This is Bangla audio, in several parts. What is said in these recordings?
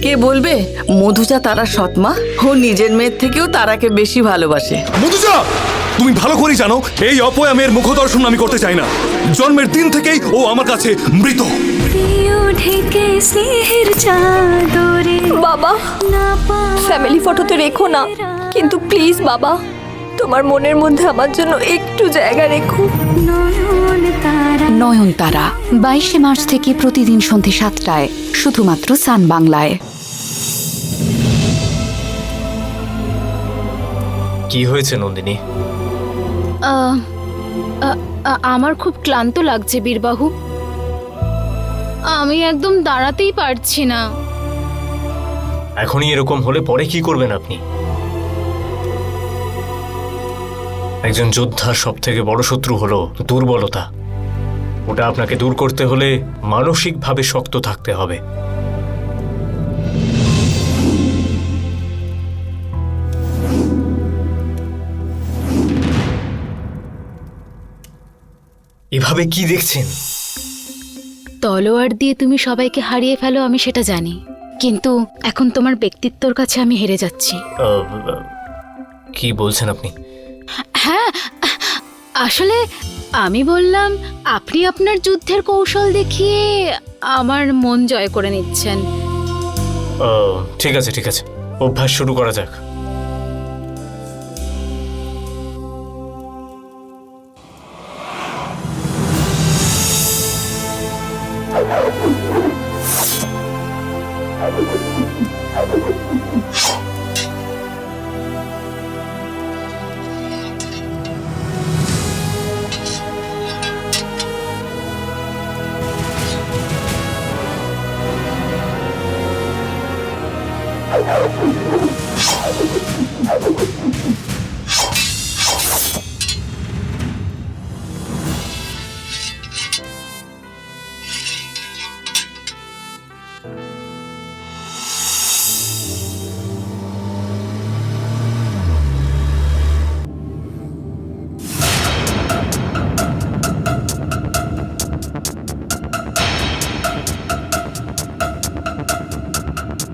কে বলবে মধুজা তারার সৎমা? ও নিজের মেয়ের থেকেও তারাকে বেশি ভালোবাসে। মধুজা, তুমি ভালো করে জানো এই অপয়া মেয়ের মুখদর্শন আমি করতে চাই না। জন্মের দিন থেকেই ও আমার কাছে মৃত। বাবা, ফ্যামিলি ফটোতে রেখো না, কিন্তু প্লিজ বাবা, তোমার মনের মধ্যে আমার জন্য একটু জায়গা রেখো। নয়নতারা 22শে মার্চ থেকে প্রতিদিন সন্ধে 7টায় শুধুমাত্র সান বাংলায়। কি হয়েছে নন্দিনী? আমার খুব ক্লান্ত লাগছে বীরবাহু, আমি একদম দাঁড়াতেই পারছি না। এখনই এরকম হলে পরে কি করবেন আপনি? একজন যোদ্ধার সব থেকে বড় শত্রু হলো দুর্বলতা। ওটা আপনাকে দূর করতে হলে মানসিকভাবে শক্ত থাকতে হবে। এভাবে কি দেখছেন? তলোয়ার দিয়ে তুমি সবাইকে হারিয়ে ফেলো, আমি সেটা জানি, কিন্তু এখন তোমার ব্যক্তিত্বর কাছে আমি হেরে যাচ্ছি। কি বলছেন আপনি? হ্যাঁ, আসলে আমি বললাম আপনি আপনার যুদ্ধের কৌশল দেখিয়ে আমার মন জয় করে নিচ্ছেন। ঠিক আছে ঠিক আছে, অভ্যাস শুরু করা যাক।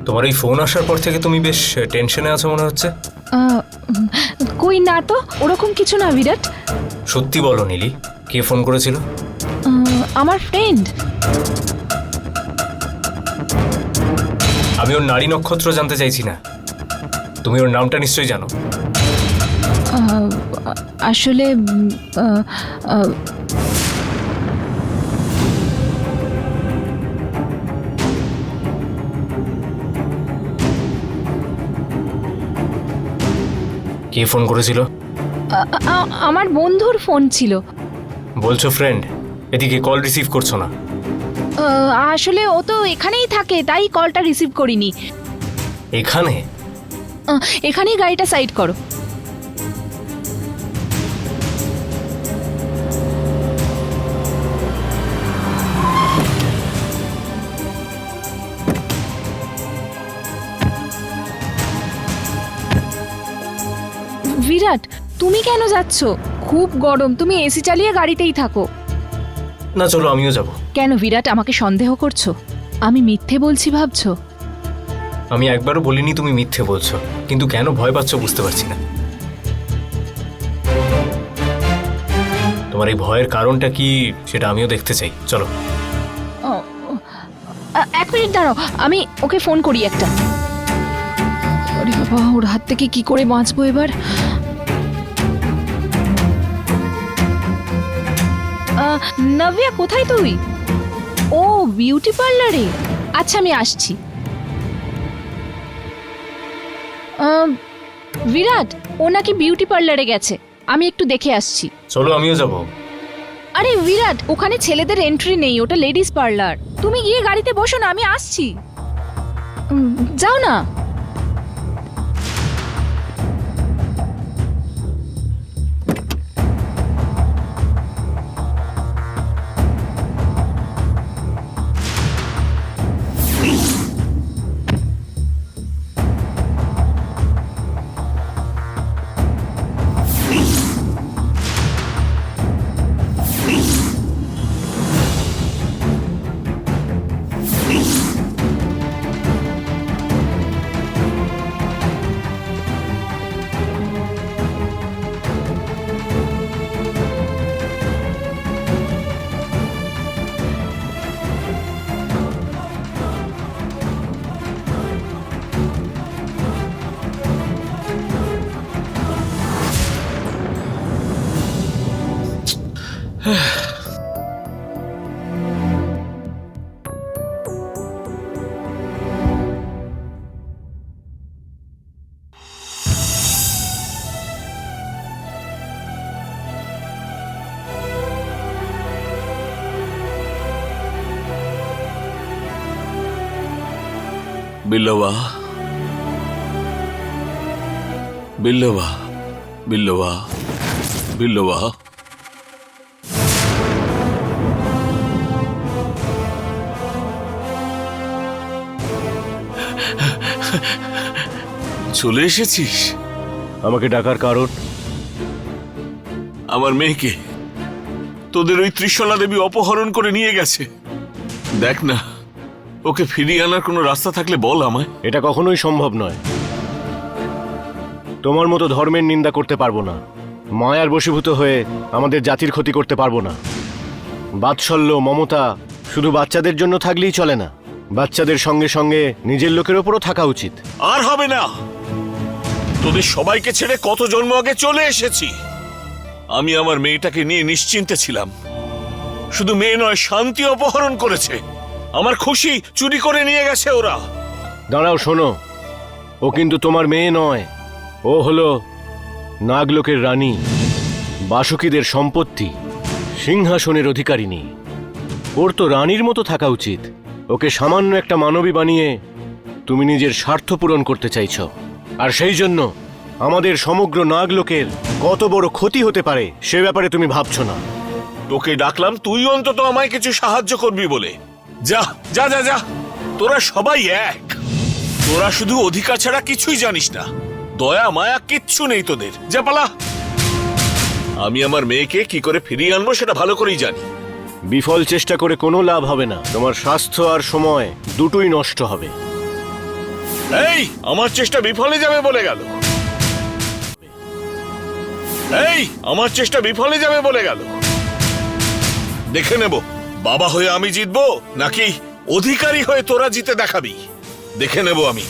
তোমার এই ফোন আসার পর থেকে তুমি বেশ টেনশনে আছো মনে হচ্ছে। কই না তো, ওরকম কিছু না বিরাট। সত্যি বলো নীলি, কে ফোন করেছিল? আমার ফ্রেন্ড। আমি ওর নারী নক্ষত্র জানতে চাইছি না, তুমি ওর নামটা নিশ্চয়ই জানো। আসলে কে ফোন করেছিল? আমার বন্ধুর ফোন ছিল। বলছো ফ্রেন্ড, এদিকে কল রিসিভ করছো না? আসলে ও তো এখানেই থাকে, তাই কলটা রিসিভ করিনি। এখানে? এখানেই গাড়িটা সাইড করো। বিরাট, তুমি কেন যাচ্ছ? খুব গরম, তুমি এসি চালিয়ে গাড়িতেই থাকো। না চলো আমিও যাব। কেন বিরাট, আমাকে সন্দেহ করছো? আমি মিথ্যে বলছি ভাবছো? আমি একবারও বলিনি তুমি মিথ্যে বলছো, কিন্তু কেন ভয় পাচ্ছ বুঝতে পারছি না। তোমার এই ভয়ের কারণটা কি সেটা আমিও দেখতে চাই, চলো। এক মিনিট দাঁড়াও, আমি ওকে ফোন করি একটা। আরে বাবা, ওর হাত থেকে কি করে বাঁচবো এবার? নব্যা, কোথায় তুই? ও বিউটি পার্লারে, আচ্ছা আমি আসছি। বিরাট, ও নাকি বিউটি পার্লারে গেছে, আমি একটু দেখে আসছি। চলো আমিও যাব। আরে বিরাট, ওখানে ছেলেদের এন্ট্রি নেই, ওটা লেডিস পার্লার। তুমি গিয়ে গাড়িতে বসো না, আমি আসছি। যাও না। বিল্লবা, বিল্লবা, বিল্লবা, বিল্লবা। চলে এসেছিস? আমাকে ডাকার কারণ? আমার মেয়েকে তোদের ওই ত্রিশলা দেবী অপহরণ করে নিয়ে গেছে। দেখ না, ওকে ফিরিয়ে আনার কোনো রাস্তা থাকলে বল আমায়। এটা কখনোই সম্ভব নয়। তোমার মতো ধর্মের নিন্দা করতে পারবো না, মায়ার বশীভূত হয়ে আমাদের জাতির ক্ষতি করতে পারবো না। বাৎসল্য, মমতা শুধু বাচ্চাদের জন্য থাকলেই চলে না, বাচ্চাদের সঙ্গে সঙ্গে নিজের লোকের ওপরও থাকা উচিত। আর হবে না, তোদের সবাইকে ছেড়ে কত জন্ম আগে চলে এসেছি। আমি আমার মেয়েটাকে নিয়ে নিশ্চিন্তে ছিলাম। শুধু মেয়ে নয়, শান্তি অপহরণ করেছে। আমার খুশি চুরি করে নিয়ে গেছে ওরা। দাঁড়াও, শোনো, ও কিন্তু তোমার মেয়ে নয়। ও হলো নাগলোকের রানী, বাসুকীদের সম্পত্তি, সিংহাসনের অধিকারিণী। ওর তো রানীর মতো থাকা উচিত। ওকে সামান্য একটা মানবী বানিয়ে তুমি নিজের স্বার্থ পূরণ করতে চাইছ, আর সেই জন্য আমাদের সমগ্র নাগলোকের কত বড় ক্ষতি হতে পারে সে ব্যাপারে তুমি ভাবছো না। তোকে ডাকলাম তুই অন্তত আমায় কিছু সাহায্য করবি বলে। যা যা যা যা, তোরা সবাই এক। তোরা শুধু অধিকার ছাড়া কিছুই জানিস না, দয়া মায়া কিচ্ছু নেই তোদের। যা পালা। আমি আমার মেয়েকে কি করে ফিরিয়ে আনবো সেটা ভালো করেই জানি। বিফল চেষ্টা করে কোনো লাভ হবে না, তোমার স্বাস্থ্য আর সময় দুটোই নষ্ট হবে। এই, আমার চেষ্টা বিফলে যাবে বলে গেল। এই, আমার চেষ্টা বিফলে যাবে বলে গেল। দেখে নেব বাবা হয়ে আমি জিতবো নাকি অধিকারী হয়ে তোরা জিতে দেখাবি। দেখে নেব আমি।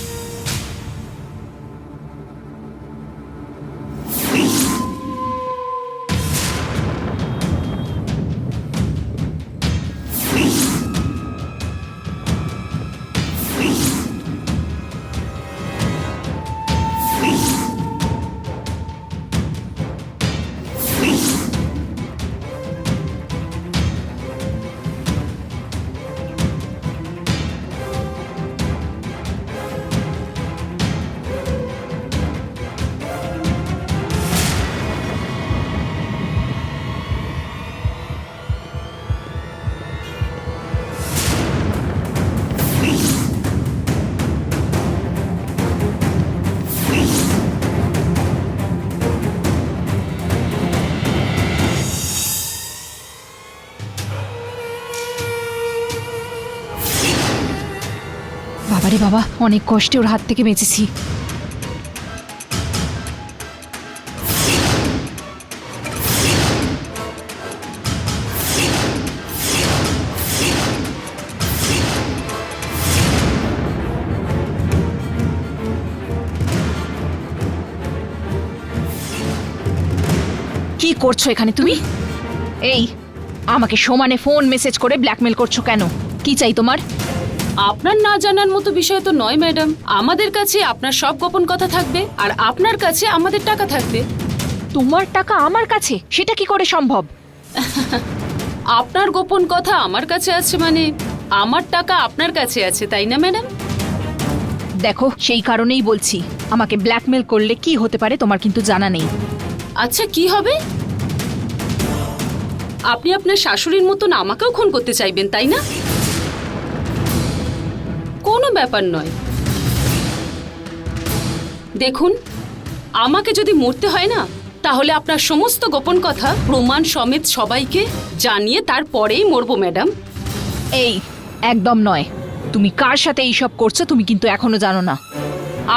বাবারে বাবা, অনেক কষ্টে ওর হাত থেকে বেঁচেছি। কি করছো এখানে তুমি? এই, আমাকে সমানে ফোন মেসেজ করে ব্ল্যাকমেল করছো কেন? কি চাই তোমার? আপনার না জানার মতো বিষয় তো নয় ম্যাডাম। আমাদের কাছে আপনার সব গোপন কথা থাকবে আর আপনার কাছে আমাদের টাকা থাকবে। তোমার টাকা আমার কাছে? সেটা কি করে সম্ভব? আপনার গোপন কথা আমার কাছে আছে মানে আমার টাকা আপনার কাছে আছে, তাই না ম্যাডাম? দেখো, সেই কারণেই বলছি, আমাকে ব্ল্যাকমেল করলে কি হতে পারে তোমার কিন্তু জানা নেই। আচ্ছা, কি হবে? আপনি আপনার শাশুড়ির মতন আমাকেও খুন করতে চাইবেন, তাই না? কোনো ব্যাপার নয়। দেখুন, আমাকে যদি মরতে হয় না, তাহলে আপনার সমস্ত গোপন কথা প্রমাণ সমেত সবাইকে জানিয়ে তারপরেই মরবো ম্যাডাম। এই, একদম নয়। তুমি কার সাথে এইসব করছো তুমি কিন্তু এখনো জানো না।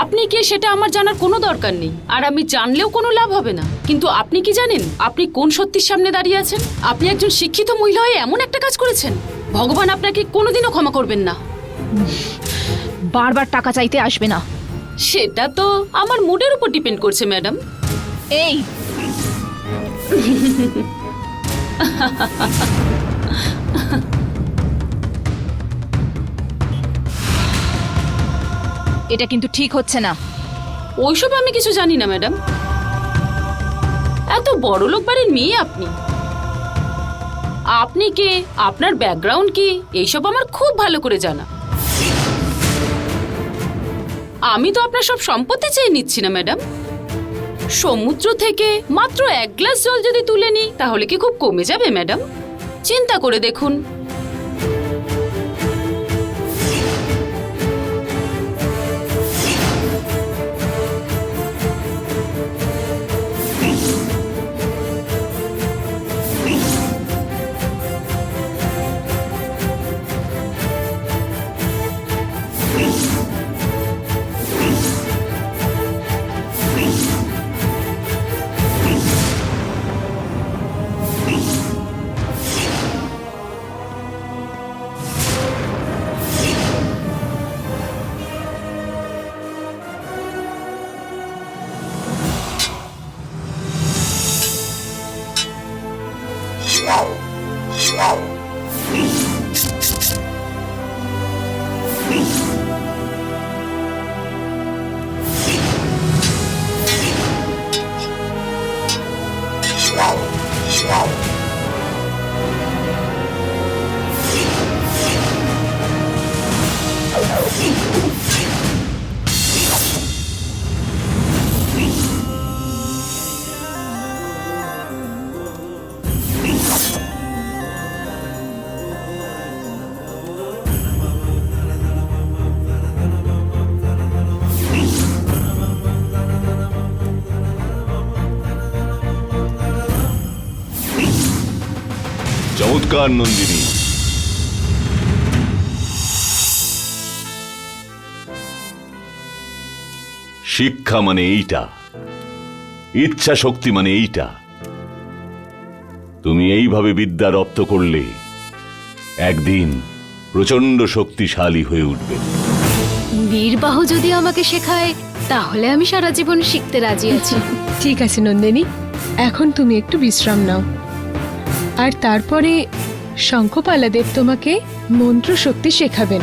আপনি কে সেটা আমার জানার কোনো দরকার নেই, আর আমি জানলেও কোনো লাভ হবে না। কিন্তু আপনি কি জানেন আপনি কোন সত্যির সামনে দাঁড়িয়ে আছেন? আপনি একজন শিক্ষিত মহিলা হয়ে এমন একটা কাজ করেছেন, ভগবান আপনাকে কোনোদিনও ক্ষমা করবেন না। বারবার টাকা চাইতে আসবে না। সেটা তো আমার মুডের উপর ডিপেন্ড করছে ম্যাডাম। এই, এটা কিন্তু ঠিক হচ্ছে না। ওইসব আমি কিছু জানি না ম্যাডাম। এত বড় লোক বাড়ির মেয়ে আপনি। আপনি কে, আপনার ব্যাকগ্রাউন্ড কি, এইসব আমার খুব ভালো করে জানা। আমি তো আপনার সব সম্পত্তি চেয়ে নিচ্ছি না ম্যাডাম। সমুদ্র থেকে মাত্র 1 গ্লাস জল যদি তুলে নিই তাহলে কি খুব কমে যাবে ম্যাডাম? চিন্তা করে দেখুন। চমৎকার নন্দিনী। শিক্ষা মানে এইটা, ইচ্ছা শক্তি মানে এইটা। তুমি এইভাবে বিদ্যা রপ্ত করলে একদিন প্রচন্ড শক্তিশালী হয়ে উঠবে। বীরবাহু যদি আমাকে শেখায় তাহলে আমি সারা জীবন শিখতে রাজি আছি। ঠিক আছে নন্দিনী, এখন তুমি একটু বিশ্রাম নাও, আর তারপরে শঙ্খপালাদেব তোমাকে মন্ত্র শক্তি শেখাবেন।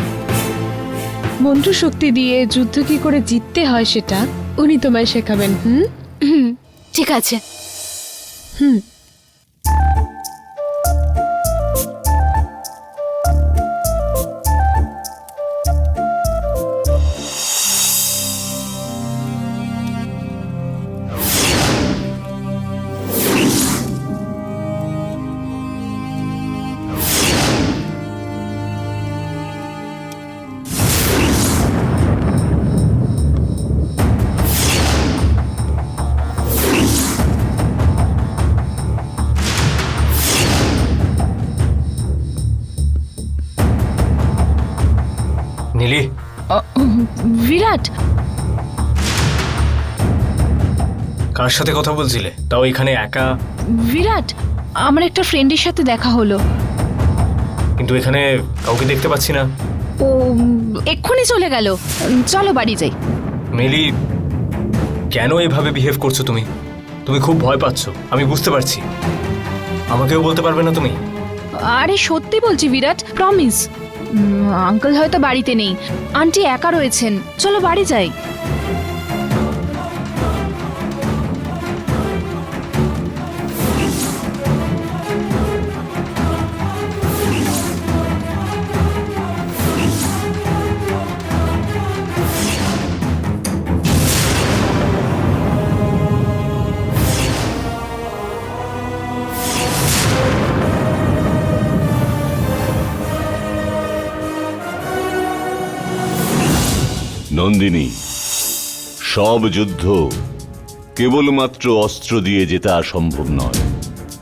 মন্ত্র শক্তি দিয়ে যুদ্ধ কি করে জিততে হয় সেটা উনি তোমায় শেখাবেন। ঠিক আছে। নীলি, বিরাট, কার সাথে কথা বলছিলে? তাও এখানে একা? বিরাট, আমার একটা ফ্রেন্ডের সাথে দেখা হলো। কিন্তু এখানে কাউকে দেখতে পাচ্ছি না। ও এক্ষুনি চলে গেল। চলো বাড়ি যাই। মিলি, কেন এভাবে বিহেভ করছো তুমি? তুমি খুব ভয় পাচ্ছ, আমি বুঝতে পারছি। আমাকেও বলতে পারবে না তুমি? আরে সত্যি বলছি বিরাট, প্রমিস। আঙ্কেল হয়তো বাড়িতে নেই, আন্টি একা রয়েছেন। চলো বাড়ি যাই। নন্দিনী, সব যুদ্ধ কেবলমাত্র অস্ত্র দিয়ে জেতা সম্ভব নয়।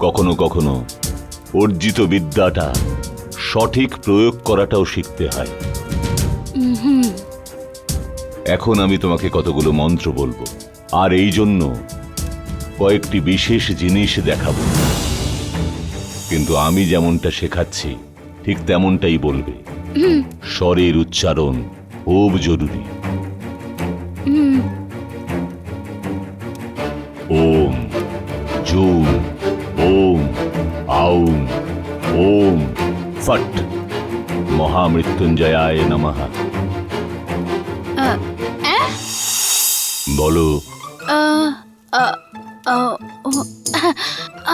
কখনো কখনো অর্জিত বিদ্যাটা সঠিক প্রয়োগ করাটাও শিখতে হয়। এখন আমি তোমাকে কতগুলো মন্ত্র বলবো, আর এই জন্য কয়েকটি বিশেষ জিনিস দেখাবো। কিন্তু আমি যেমনটা শেখাচ্ছি ঠিক তেমনটাই বলবে। স্বরের উচ্চারণ খুব জরুরি। ওম জুম ওম আউম ওম ফট মহামৃত্যুঞ্জয়ায় নমঃ। বলো।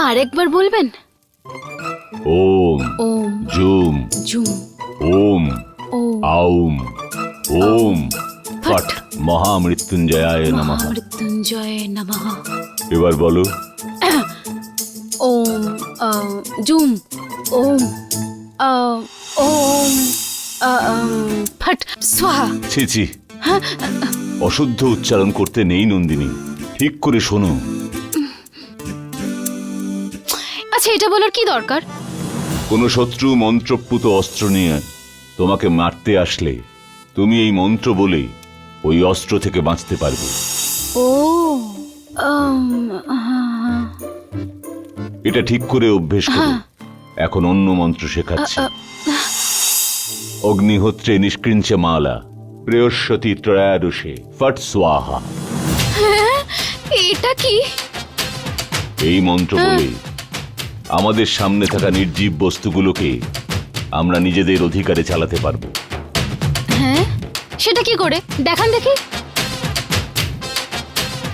আরেকবার বলবেন? ওম ওম জুম জুম ওম ওম আউম ওম ফট মহা মহামৃত্যুঞ্জয়ায় নমঃ। মৃত্যুঞ্জয় নমঃ। এবার বলো। ওম জুম ওম ওম ফট স্বাহা। ছি ছি, অশুদ্ধ উচ্চারণ করতে নেই নন্দিনী, ঠিক করে শোনো। আচ্ছা, এটা বলার কি দরকার? কোন শত্রু মন্ত্রপুত অস্ত্র নিয়ে তোমাকে মারতে আসলে তুমি এই মন্ত্র বলে ওই অস্ত্র থেকে বাঁচতে পারবে। ও এটা ঠিক করে অভ্যেস করো। এখন অন্য মন্ত্র শেখাচ্ছি। অগ্নিহোত্রে নিষ্কৃঞ্চ মালা প্রেয়স্বতী ত্রয়াদশে ফট স্বাহা। এটা কি? এই মন্ত্র বলে আমাদের সামনে থাকা নির্জীব বস্তুগুলোকে আমরা নিজেদের অধিকারে চালাতে পারবো। হ্যাঁ, সেটা কি করে দেখান দেখি।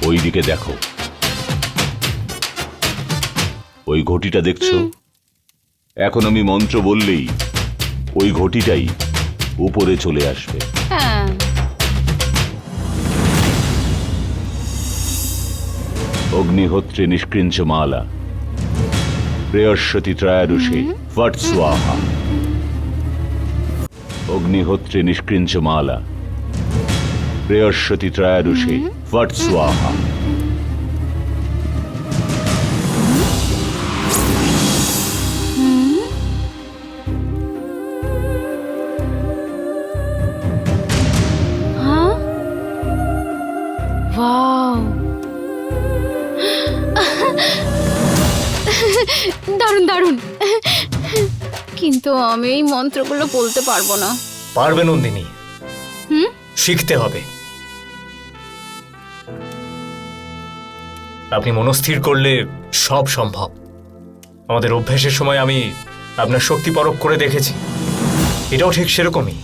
ওই দিকে দেখো, ওই ঘটিটা দেখছো? এখন আমি মন্ত্র বললেই ওই ঘটিটাই উপরে চলে আসবে। হ্যাঁ, অগ্নিহোত্রে নিষ্কৃঞ্চ মালা প্রেয়স্বতী ত্রয়াদশে ফট স্বাহা। অগ্নিহোত্রে নিষ্কৃঞ্চ মালা প্রেয়স্বতী ত্রয়াদশে ফট স্বাহা। ওয়াও, দারুণ দারুণ। কিন্তু আমি এই মন্ত্রগুলো বলতে পারবো না। পারবে নন্দিনী, শিখতে হবে। আপনি মনস্থির করলে সব সম্ভব। আমাদের অভ্যাসের সময় আমি আপনার শক্তি পরখ করে দেখেছি, এটাও ঠিক সেরকমই।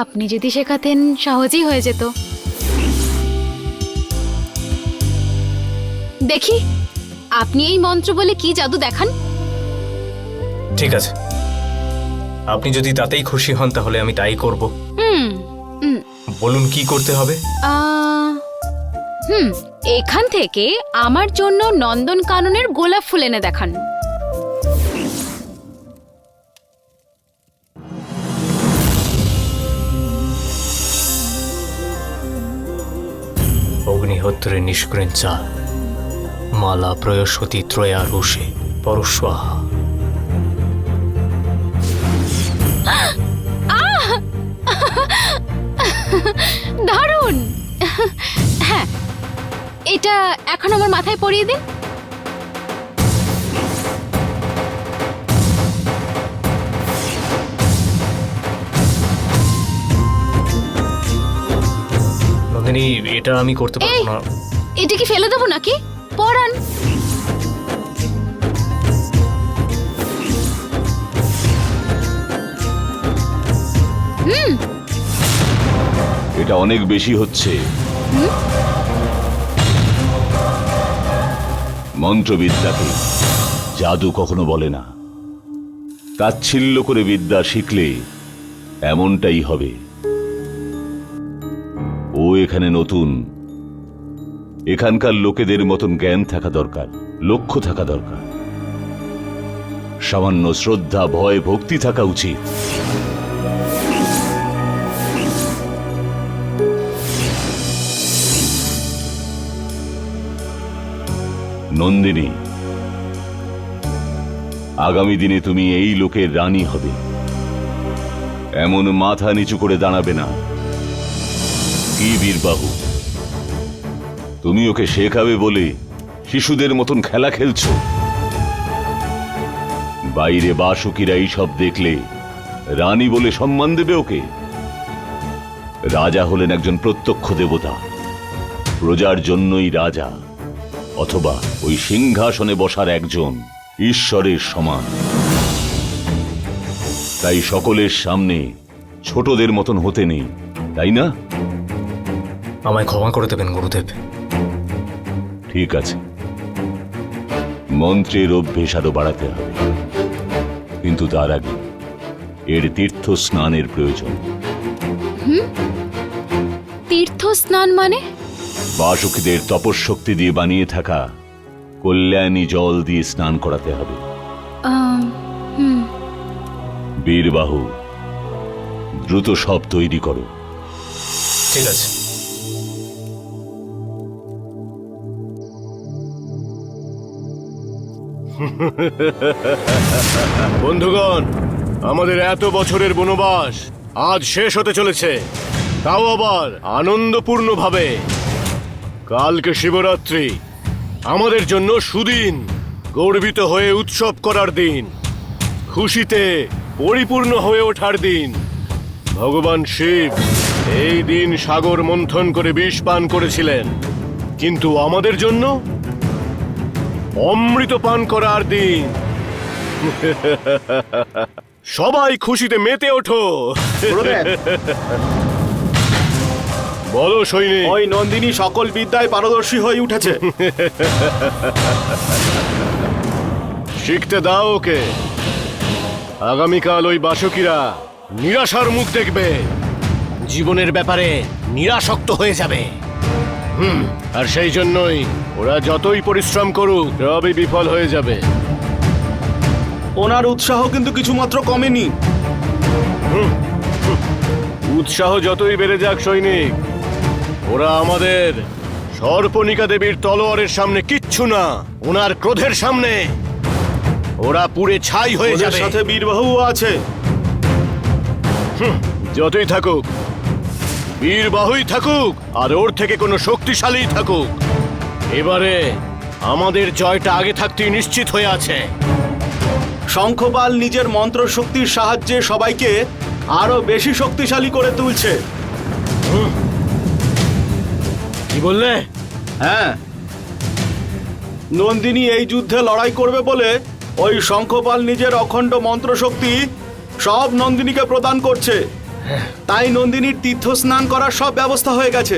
আপনি যদি শেখাতেন সহজেই হয়ে যেত। দেখি আপনি এই মন্ত্র বলে কি জাদু দেখান। ঠিক আছে, আপনি যদি তাতেই খুশি হন তাহলে আমি তাই করব। বলুন কি করতে হবে। এখান থেকে আমার জন্য নন্দন কাননের গোলাপ ফুল এনে দেখান। অগ্নিহোত্রে নিষ্কৃঞ্চা মালা প্রয়স্বতী ত্রয়াদশে পরস্বাহা। দারুণ। হ্যাঁ, এটা এখন আমার মাথায় পরিয়ে দিন। নন্দিনী, এটা আমি করতে পারবো না। এটা কি ফেলে দেবো নাকি? পড়ান। এটা অনেক বেশি হচ্ছে। মন্ত্রবিদ্যাকে জাদু কখনো বলে না। তাচ্ছিল্য করে বিদ্যা শিখলে এমনটাই হবে। ও এখানে নতুন, এখানকার লোকেদের মতন জ্ঞান থাকা দরকার, লক্ষ্য থাকা দরকার, সামান্য শ্রদ্ধা, ভয়, ভক্তি থাকা উচিত। নন্দিনী, আগামী দিনে তুমি এই লোকের রানী হবে। এমন মাথা নিচু করে দাঁড়াবে না। কি বীরবাহু, তুমি ওকে শেখাবে বলে শিশুদের মতন খেলা খেলছো? বাইরে বাসুকিরা এইসব দেখলে রানী বলে সম্মান দেবে ওকে? রাজা হলেন একজন প্রত্যক্ষ দেবতা, প্রজার জন্যই রাজা, অথবা ওই সিংহাসনে বসার একজন ঈশ্বরের সমান। তাই সকলের সামনে ছোটদের মতন হতে নেই, তাই না? আমায় ক্ষমা করে দেবেন গুরুদেব। ঠিক আছে, মন্ত্রের অভ্যেস আরো বাড়াতে হবে, কিন্তু তার আগে এর তীর্থ স্নানের প্রয়োজন। তীর্থ স্নান মানে? বাসুকীদের তপশক্তি দিয়ে বানিয়ে থাকা কল্যাণী জল দিয়ে স্নান করাতে হবে। বীরবাহু, দ্রুত সব তৈরি করো। ঠিক আছে। বন্ধুগণ, আমাদের এত বছরের বনবাস আজ শেষ হতে চলেছে, তাও আবার আনন্দপূর্ণভাবে। কালকে শিবরাত্রি, আমাদের জন্য সুদিন, গর্বিত হয়ে উৎসব করার দিন, খুশিতে পরিপূর্ণ হয়ে ওঠার দিন। ভগবান শিব এই দিন সাগর মন্থন করে বিষ পান করেছিলেন, কিন্তু আমাদের জন্য অমৃত পান করার দিন। সবাই খুশিতে মেতে ওঠো। বলো সৈনিক। ওই নন্দিনী সকল বিদ্যায় পারদর্শী হয়ে উঠেছে। শিখতে দাও ওকে। আগামীকাল ওই বাসুকিরা নিরাশার মুখ দেখবে, জীবনের ব্যাপারে নিরাসক্ত হয়ে যাবে। আর সেই জন্যই ওরা যতই পরিশ্রম করুক সবই বিফল হয়ে যাবে। ওনার উৎসাহ কিন্তু কিছুমাত্র কমেনি। উৎসাহ যতই বেড়ে যাক সৈনিক, ওরা আমাদের সর্পণিকা দেবীর তলোয়ারের সামনে কিচ্ছু না। ওনার ক্রোধের সামনে ওরা পুড়ে ছাই হয়ে ওদের যাবে। সাথে বীরবাহুও আছে। যতই থাকুক, বীরবাহুই থাকুক আর ওর থেকে কোনো শক্তিশালী থাকুক, এবারে আমাদের জয়টা আগে থাকতেই নিশ্চিত হয়ে আছে। শঙ্খপাল নিজের মন্ত্র শক্তির সাহায্যে সবাইকে আরো বেশি শক্তিশালী করে তুলছে। কি বললে? হ্যাঁ, নন্দিনী এই যুদ্ধে লড়াই করবে বলে ওই শঙ্খপাল নিজের অখণ্ড মন্ত্র শক্তি সব নন্দিনীকে প্রদান করছে। তাই নন্দিনীর তীর্থ স্নান করার সব ব্যবস্থা হয়ে গেছে।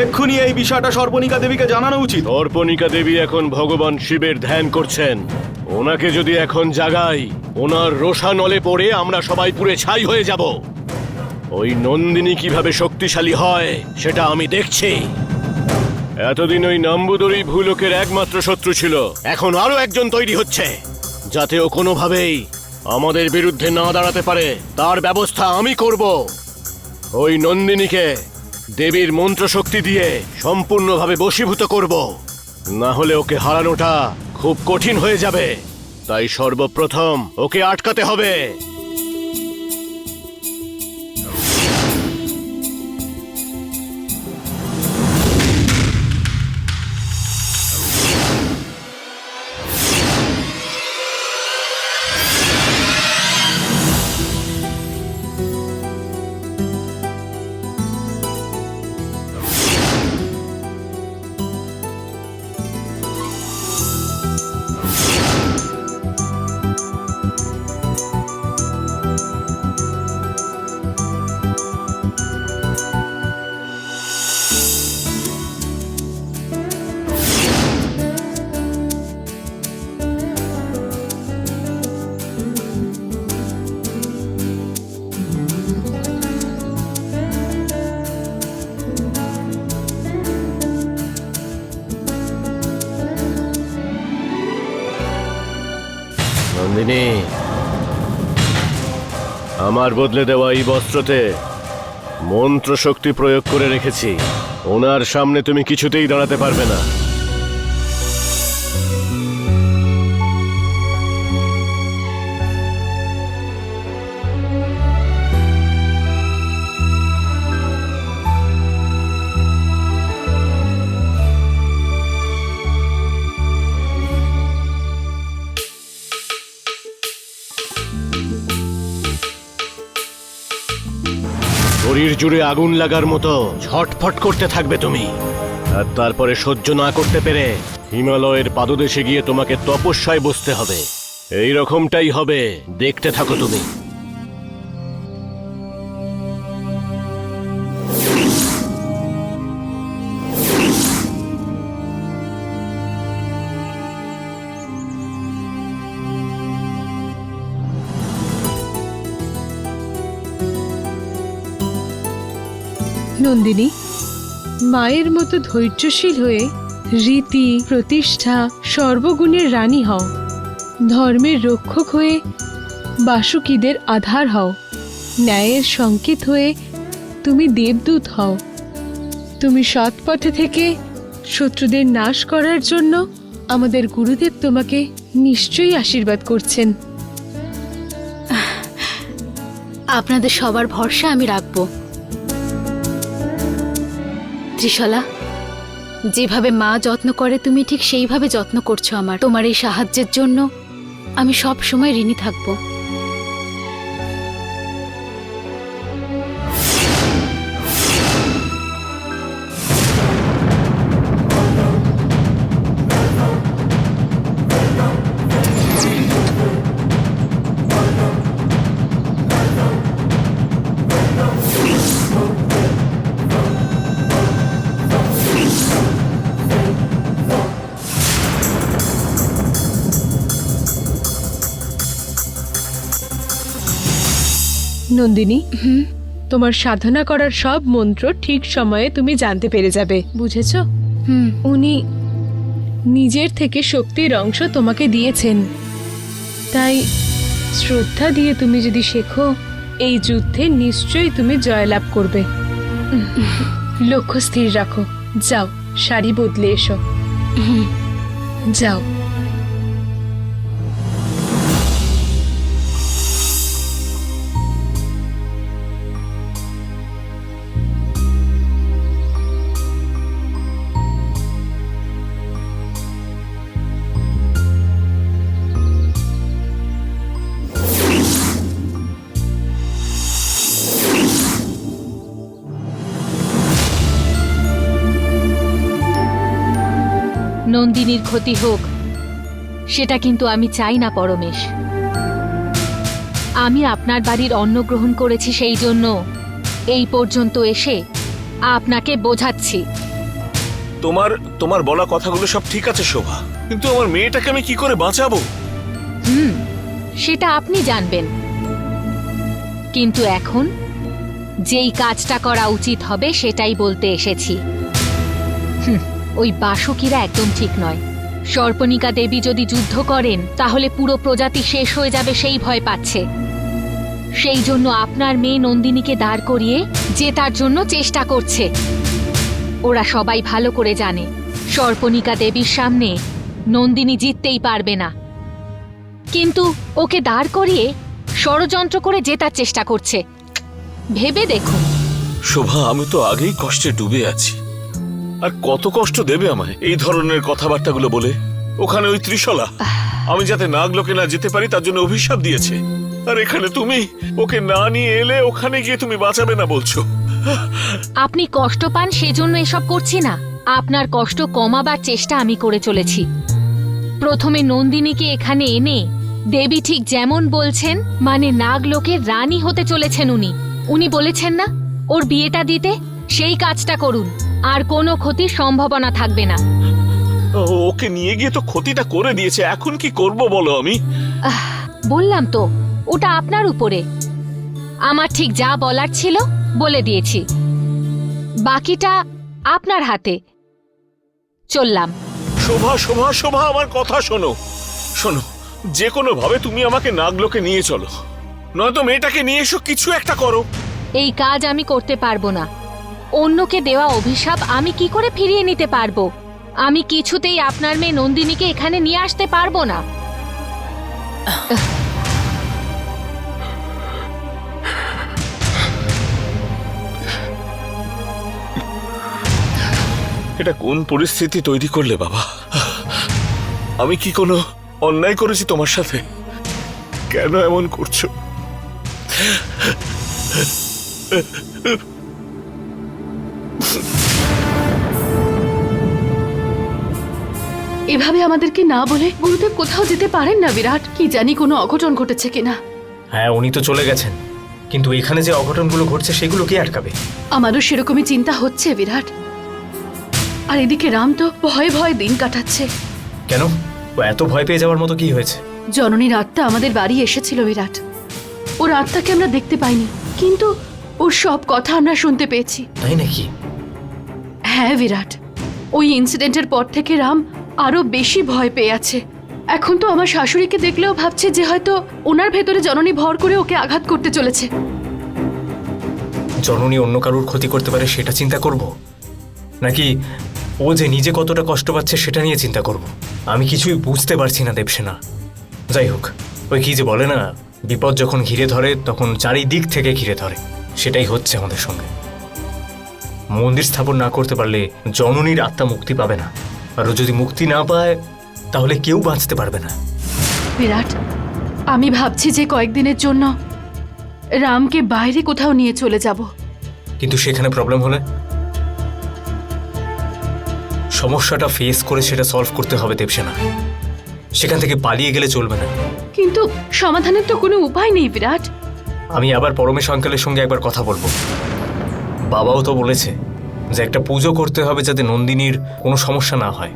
এক্ষুনি এই বিষয়টা সর্পণিকা দেবীকে জানানো উচিত। সর্পণিকা দেবী এখন ভগবান শিবের ধ্যান করছেন। ওনাকে যদি এখন জাগাই, ওনার রোষানলে পড়ে আমরা সবাই পুড়ে ছাই হয়ে যাব। ওই নন্দিনী কিভাবে শক্তিশালী হয় সেটা আমি দেখছি। এতদিন ওই নাম্বুদরি ভূলোকের একমাত্র শত্রু ছিল, এখন আরো একজন তৈরি হচ্ছে, যাতে ও কোনোভাবেই আমাদের বিরুদ্ধে না দাঁড়াতে পারে তার ব্যবস্থা আমি করব। ওই নন্দিনীকে দেবীর মন্ত্র শক্তি দিয়ে সম্পূর্ণভাবে বশীভূত করব, না হলে ওকে হারানোটা খুব কঠিন হয়ে যাবে। তাই সর্বপ্রথম ওকে আটকাতে হবে। নন্দিনী, আমার বদলে দেওয়া এই বস্ত্রতে মন্ত্র শক্তি প্রয়োগ করে রেখেছি। ওনার সামনে তুমি কিছুতেই দাঁড়াতে পারবে না। শরীর জুড়ে আগুন লাগার মতো ছটফট করতে থাকবে তুমি, আর তারপরে সহ্য না করতে পেরে হিমালয়ের পাদদেশে গিয়ে তোমাকে তপস্যায় বসতে হবে। এই রকমটাই হবে, দেখতে থাকো তুমি। নন্দিনী, মায়ের মতো ধৈর্যশীল হয়ে রীতি প্রতিষ্ঠা সর্বগুণের রানী হও। ধর্মের রক্ষক হয়ে বাসুকীদের আধার হও। ন্যায়ের সংকেত হয়ে তুমি দেবদূত হও। তুমি সৎ পথে থেকে শত্রুদের নাশ করার জন্য আমাদের গুরুদেব তোমাকে নিশ্চয়ই আশীর্বাদ করছেন। আপনাদের সবার ভরসা আমি রাখবো। ত্রিশলা, যেভাবে মা যত্ন করে তুমি ঠিক সেইভাবে যত্ন করছো আমার। তোমার এই সাহায্যের জন্য আমি সব সময় ঋণী থাকবো। নন্দিনী, তোমার সাধনা করার সব মন্ত্র ঠিক সময়ে তুমি জানতে পেরে যাবে, বুঝেছো? উনি নিজের থেকে শক্তির অংশ তোমাকে দিয়েছেন, তাই শ্রদ্ধা দিয়ে তুমি যদি শেখো, এই যুদ্ধে নিশ্চয়ই তুমি জয়লাভ করবে। লক্ষ্য স্থির রাখো। যাও, শাড়ি বদলে এসো। যাও। নন্দিনীর ক্ষতি হোক সেটা কিন্তু আমি চাই না পরমেশ। আমি আপনার বাড়ির অন্ন গ্রহণ করেছি, সেই জন্য এই পর্যন্ত এসে আপনাকে বোঝাচ্ছি। তোমার বলা কথাগুলো সব ঠিক আছে শোভা, কিন্তু আমার মেয়েটাকে আমি কি করে বাঁচাবো? সেটা আপনি জানবেন, কিন্তু এখন যেই কাজটা করা উচিত হবে সেটাই বলতে এসেছি। ওই বাসুকীরা একদম ঠিক নয়। সর্পণিকা দেবী যদি যুদ্ধ করেন তাহলে পুরো প্রজাতি শেষ হয়ে যাবে, সেই ভয় পাচ্ছে। সেই জন্য আপনার মেয়ে নন্দিনীকে দাঁড় করিয়ে জেতার জন্য চেষ্টা করছে। ওরা সবাই ভালো করে জানে সর্পণিকা দেবীর সামনে নন্দিনী জিততেই পারবে না, কিন্তু ওকে দাঁড় করিয়ে ষড়যন্ত্র করে জেতার চেষ্টা করছে। ভেবে দেখুন। শোভা, আমি তো আগেই কষ্টে ডুবে আছি, আর কত কষ্ট দেবে আমায় এই ধরনের কথাবার্তাগুলো বলে। ওখানে ওই ত্রিশলা আমি যাতে নাগলোকে না যেতে পারি তার জন্য অভিশাপ দিয়েছে, আর এখানে তুমি ওকে না নিয়ে এলে ওখানে গিয়ে তুমি বাঁচাবে না বলছো। আপনি কষ্ট পান সেজন্য এসব করছি না, আপনার কষ্ট কমাবার চেষ্টা আমি করে চলেছি। প্রথমে নন্দিনীকে এখানে এনে দেবী ঠিক যেমন বলছেন, মানে নাগলোকের রানী হতে চলেছেন উনি বলেছেন না ওর বিয়েটা দিতে, সেই কাজটা করুন, আর কোনো ক্ষতির সম্ভাবনা থাকবে না। ওকে নিয়ে গিয়ে তো ক্ষতিটা করে দিয়েছে, এখন কি করব বলো? আমি বললাম তো ওটা আপনার উপরে। আমার ঠিক যা বলার ছিল বলে দিয়েছি, বাকিটা আপনার হাতে। চললাম। শোভা শোভা শোভা, আমার কথা শোনো শোনো, যে কোনো ভাবে তুমি আমাকে নাগলোকে নিয়ে চলো, নয়তো মেয়েটাকে নিয়ে এসো, কিছু একটা করো। এই কাজ আমি করতে পারবো না। অন্যকে দেওয়া অভিশাপ আমি কি করে ফিরিয়ে নিতে পারবো? আমি কিছুতেই আপনার মেয়ে নন্দিনীকে এখানে নিয়ে আসতে পারবো না। এটা কোন পরিস্থিতি তৈরি করলে বাবা? আমি কি কোনো অন্যায় করেছি তোমার সাথে? কেন এমন করছো? এভাবে আমাদেরকে না বলে গুরুদেব কোথাও যেতে পারেন না বিরাট। কি জানি কোনো অঘটন ঘটেছে কিনা। হ্যাঁ, উনি তো চলে গেছেন, কিন্তু এখানে যে অঘটনগুলো ঘটছে সেগুলো কি আটকাবে? আমারও সেরকমই চিন্তা হচ্ছে বিরাট। আর এদিকে রাম তো ভয়ে ভয়ে দিন কাটাচ্ছে। কেন? ও এত ভয় পেয়ে যাওয়ার মতো কি হয়েছে? জননীর আত্মা আমাদের বাড়ি এসেছিল বিরাট। ওর আত্মাকে আমরা দেখতে পাইনি, কিন্তু ওর সব কথা আমরা শুনতে পেয়েছি। তাই নাকি? হ্যাঁ বিরাট, ওই ইনসিডেন্টের পর থেকে রাম আরো বেশি ভয় পেয়ে আছে। এখন তো আমার শাশুড়িকে দেখলেও ভাবছে যে হয়তো ওনার ভেতরে জননী ভর করে ওকে আঘাত করতে চলেছে। জননী অন্য কারোর ক্ষতি করতে পারে সেটা চিন্তা করব, নাকি ও যে নিজে কতটা কষ্ট পাচ্ছে সেটা নিয়ে চিন্তা করব? আমি কিছুই বুঝতে পারছি না দেবসেনা। যাই হোক, ওই কি যে বলে না, বিপদ যখন ঘিরে ধরে তখন চারিদিক থেকে ঘিরে ধরে, সেটাই হচ্ছে আমাদের সঙ্গে। মন্দির স্থাপন না করতে পারলে জননীর আত্মা মুক্তি পাবে না, আর ও যদি মুক্তি না পায় তাহলে কেউ বাঁচতে পারবে না। বিরাট, আমি ভাবছি যে কয়েকদিনের জন্য রামকে বাইরে কোথাও নিয়ে চলে যাব। কিন্তু সেখানে প্রবলেম হলে? সমস্যাটা ফেস করে সেটা সলভ করতে হবে দেবসেনা। সেখান থেকে পালিয়ে গেলে চলবে না। কিন্তু সমাধানের তো কোনো উপায় নেই বিরাট। আমি আবার পরমেশ আঙ্কেলের সঙ্গে একবার কথা বলবো। বাবাও তো বলেছে যে একটা পুজো করতে হবে যাতে নন্দিনীর কোনো সমস্যা না হয়।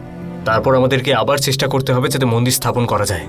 তারপর আমাদেরকে আবার চেষ্টা করতে হবে যাতে মন্দির স্থাপন করা যায়।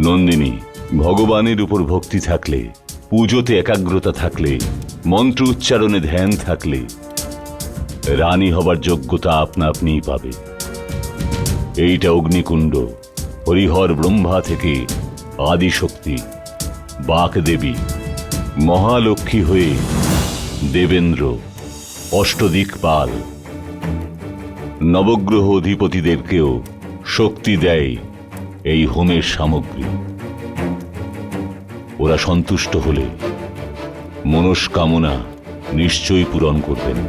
নন্দিনী, ভগবানের উপর ভক্তি থাকলে, পুজোতে একাগ্রতা থাকলে, মন্ত্র উচ্চারণে ধ্যান থাকলে রানী হবার যোগ্যতা আপনা আপনিই পাবে। এইটা অগ্নিকুণ্ড। হরিহর ব্রহ্মা থেকে আদিশক্তি বাকদেবী, মহালক্ষ্মী হয়ে দেবেন্দ্র, অষ্টদিকপাল, নবগ্রহ অধিপতিদেরকেও শক্তি দেয় এই হোমের সামগ্রী। ওরা সন্তুষ্ট হলে মনস্কামনা নিশ্চয়ই পূরণ করবেন।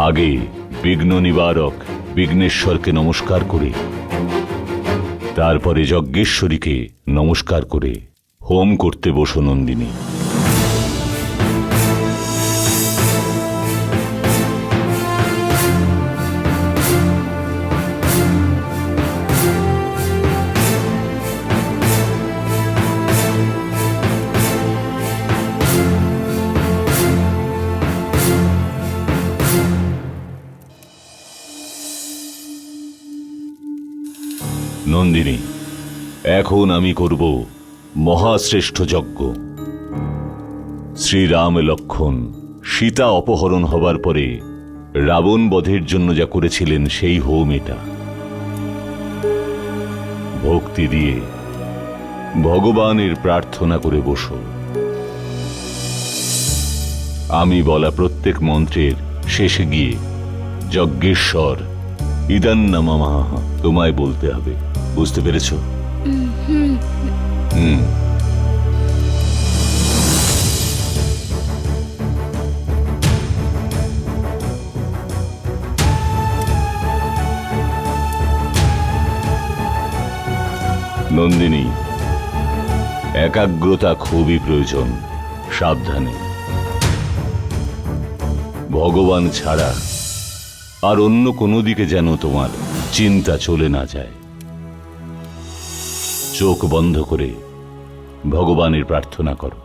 আগে বিঘ্ন নিবারক বিঘ্নেশ্বরকে নমস্কার করে, তারপরে যজ্ঞেশ্বরীকে নমস্কার করে হোম করতে বসো নন্দিনী। নন্দিনী, এখন আমি করব মহাশ্রেষ্ঠ যজ্ঞ। শ্রীরাম লক্ষ্মণ সীতা অপহরণ হবার পরে রাবণ বধের জন্য যা করেছিলেন সেই হোম এটা। ভক্তি দিয়ে ভগবানের প্রার্থনা করে বসো। আমি বলা প্রত্যেক মন্ত্রের শেষে গিয়ে যজ্ঞেশ্বর ইদান্নামাহ তোমায় বলতে হবে। বুঝতে পেরেছ? নন্দিনী, একাগ্রতা খুবই প্রয়োজন। সাবধানে। ভগবান ছাড়া আর অন্য কোনো দিকে যেন তোমার চিন্তা চলে না যায়। চোখ বন্ধ করে ভগবানের প্রার্থনা করো।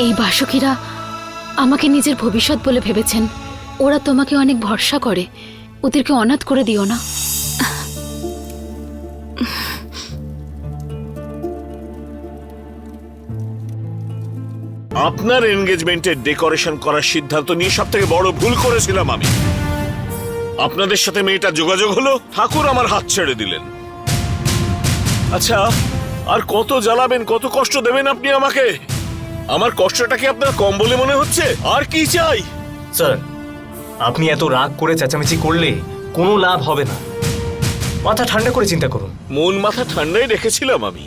এই বাসুকিরা আমাকে নিজের ভবিষ্যৎ বলে ভেবেছেন। ওরা তোমাকে অনেক ভরসা করে, ওদেরকে অনাথ করে দিও না। আপনার এনগেজমেন্টের ডেকোরেশন করার সিদ্ধান্ত নিয়ে সব থেকে বড় ভুল করেছিলাম আমি। আপনাদের সাথে মেয়েটা যোগাযোগ হলো, ঠাকুর আমার হাত ছেড়ে দিলেন। আচ্ছা, আর কত জ্বালাবেন, কত কষ্ট দেবেন আপনি আমাকে? আমার কষ্টটা কি আপনার কম বলে মনে হচ্ছে? আর কি চাই? স্যার, আপনি এত রাগ করে চেঁচামেচি করলে কোনো লাভ হবে না। মাথা ঠান্ডা করে চিন্তা করুন। মন মাথা ঠান্ডাই রেখেছিলাম আমি।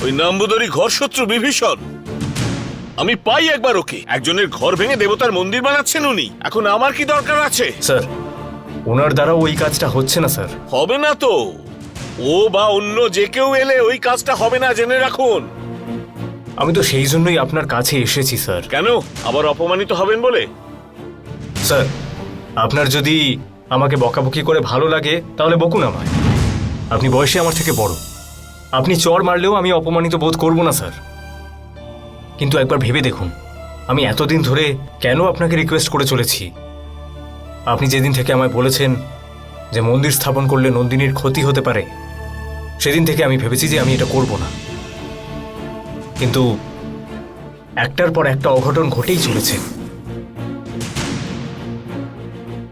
ওই নাম্বুদরি ঘর শত্রু বিভীষণ, আমি পাই একবার ওকে। একজনের ঘর ভেঙে দেবতার মন্দির বানাচ্ছেন উনি। এখন আমার কি দরকার আছে? স্যার, ওনার দ্বারা ওই কাজটা হচ্ছে না স্যার। হবে না তো? ও বা অন্য যে কেউ এলে ওই কাজটা হবে না, জেনে রাখুন। আমি তো সেই জন্যই আপনার কাছে এসেছি স্যার। কেন? আবার অপমানিত হবেন বলে? স্যার, আপনার যদি আমাকে বকাবকি করে ভালো লাগে তাহলে বকুন আমায়। আপনি বয়সে আমার থেকে বড়। আপনি চড় মারলেও আমি অপমানিত বোধ করব না স্যার। কিন্তু একবার ভেবে দেখুন, আমি এতদিন ধরে কেন আপনাকে রিকোয়েস্ট করে চলেছি। আপনি যেদিন থেকে আমায় বলেছেন যে মন্দির স্থাপন করলে নন্দিনীর ক্ষতি হতে পারে, সেদিন থেকে আমি ভেবেছি যে আমি এটা করব না। কিন্তু একটার পর একটা অঘটন ঘটেই চলেছে।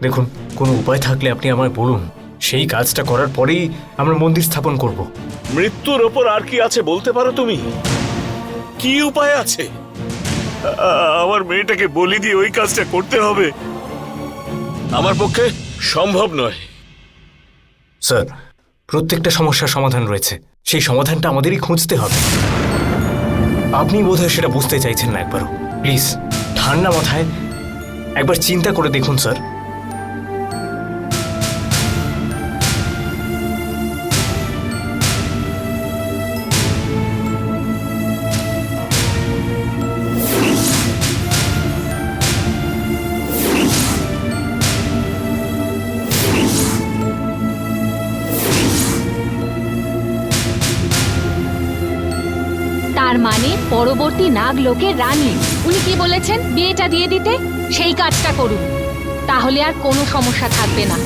দেখুন, কোনো উপায় থাকলে আপনি আমায় বলুন, সেই কাজটা করার পরেই আমরা মন্দির স্থাপন করব। মৃত্যুর ওপর আর কি আছে বলতে পারো তুমি? কি উপায় আছে? আমার মেয়েটাকে বলি দিয়ে ওই কাজটা করতে হবে, আমার পক্ষে সম্ভব নয়। স্যার, প্রত্যেকটা সমস্যার সমাধান রয়েছে, সেই সমাধানটা আমাদেরই খুঁজতে হবে। আপনি বোধহয় সেটা বুঝতে চাইছেন না একবারও। প্লিজ ঠান্ডা মাথায় একবার চিন্তা করে দেখুন স্যার। তার মানে পরবর্তী নাগলোকের রানী, উনি কি বলেছেন? বিয়েটা দিয়ে দিতে, সেই কাজটা করুন, তাহলে আর কোনো সমস্যা থাকবে না।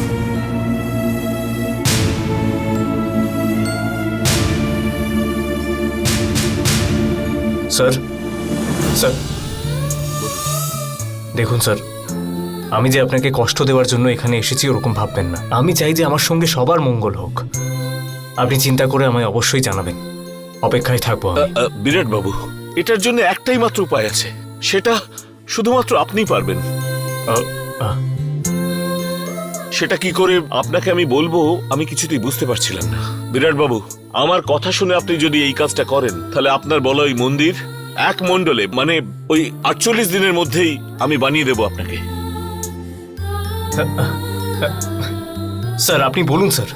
স্যার, স্যার দেখুন স্যার, আমি যে আপনাকে কষ্ট দেওয়ার জন্য এখানে এসেছি ওরকম ভাববেন না। আমি চাই যে আমার সঙ্গে সবার মঙ্গল হোক। আপনি চিন্তা করে আমায় অবশ্যই জানাবেন। অপেক্ষায় থাকবো আমি। বিরাট বাবু, এটার জন্য একটাই মাত্র উপায় আছে, সেটা শুধুমাত্র আপনি পারবেন। সেটা কি করে আপনাকে আমি বলবো আমি কিছুতেই বুঝতে পারছিলাম না। বিরাট বাবু, আমার কথা শুনে আপনি যদি এই কাজটা করেন, তাহলে আপনার বলা ওই মন্দির এক মণ্ডলে, মানে ওই 48 দিনের মধ্যেই আমি বানিয়ে দেব আপনাকে। স্যার, আপনি বলুন স্যার,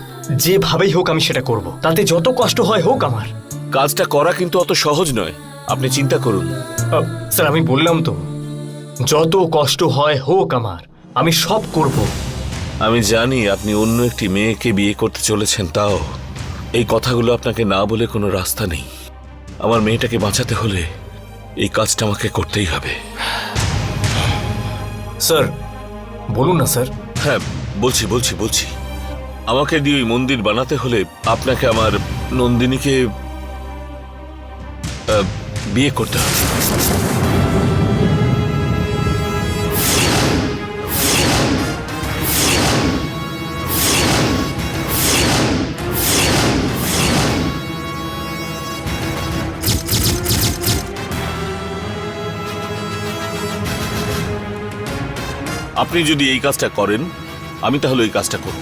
যেভাবেই হোক আমি সেটা করব, তাতে যত কষ্ট হয় হোক আমার। কাজটা করা কিন্তু অত সহজ নয়, আপনি চিন্তা করুন। স্যার, আমি বললাম তো, যত কষ্ট হয় হোক আমার, আমি সব করব। আমি জানি আপনি অন্য একটি মেয়েকে বিয়ে করতে চলেছেন, তাও এই কথাগুলো আপনাকে না বলে কোনো রাস্তা নেই। আমার মেয়েটাকে বাঁচাতে হলে এই কাজটা আমাকে করতেই হবে। স্যার বলুন না স্যার। হ্যাঁ, বলছি বলছি বলছি আমাকে দিয়ে ওই মন্দির বানাতে হলে আপনাকে আমার নন্দিনীকে বিয়ে করতে হবে। আপনি যদি এই কাজটা করেন, আমি তাহলে এই কাজটা করব।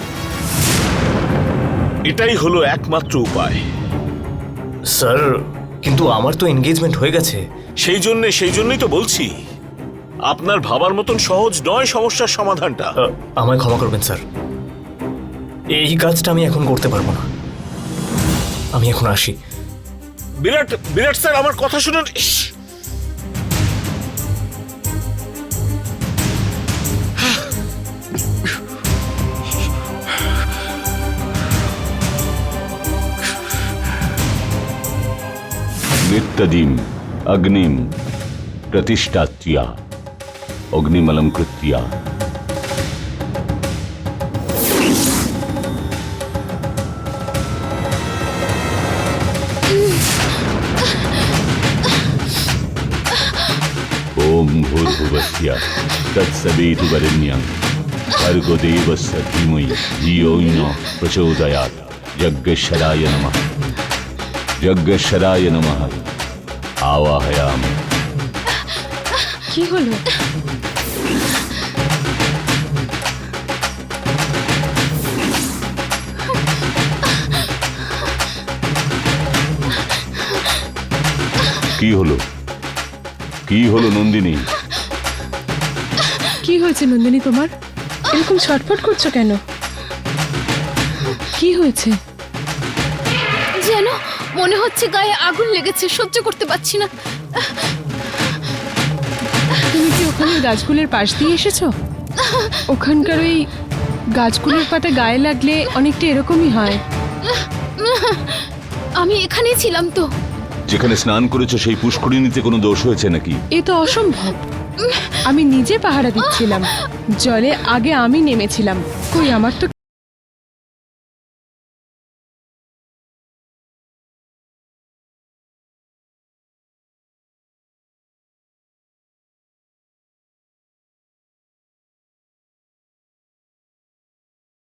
এটাই হলো একমাত্র উপায়। স্যার, কিন্তু আমার তো এনগেজমেন্ট হয়ে গেছে। সেই জন্যই তো বলছি, আপনার ভাবার মতন সহজ নয় সমস্যার সমাধানটা। আমায় ক্ষমা করবেন স্যার, এই কাজটা আমি এখন করতে পারবো না। আমি এখন আসি। বিরাট বিরাট স্যার, আমার কথা শুনুন। नित्यदीम अग्निम प्रतिष्ठात्या अग्निमलम कृत्या ভূর্ভুবস্য তৎসবিতুর্বরেণ্যং ভর্গো দেবস্য ধীমহি ধিয়ো ন প্রচোদয়াৎ। যজ্ঞেশ্বরায় নমঃ। যজ্ঞেশ্বরায় নমঃ। আওয়াহয়ামি। কি হলো? কি হলো? কি হলো নন্দিনী? কি হয়েছে নন্দিনী তোমার? এরকম ছটফট করছো কেন? কি হয়েছে? যেন মনে হচ্ছে গায়ে আগুন লেগেছে, সহ্য করতে পারছি না। তুমি কি ওখানে গাছগুলোর পাশ দিয়ে এসেছো? ওখানকার ওই গাছগুলোর পাতা গায়ে লাগলে অনেকটা এরকমই হয়। আমি এখানেই ছিলাম তো। যেখানে স্নান করেছো সেই পুষ্করিণীতে কোনো দোষ হয়েছে নাকি? এ তো অসম্ভব। আমি নিজে পাহারা দিচ্ছিলাম, জলে আগে আমি নেমেছিলাম। কই আমার তো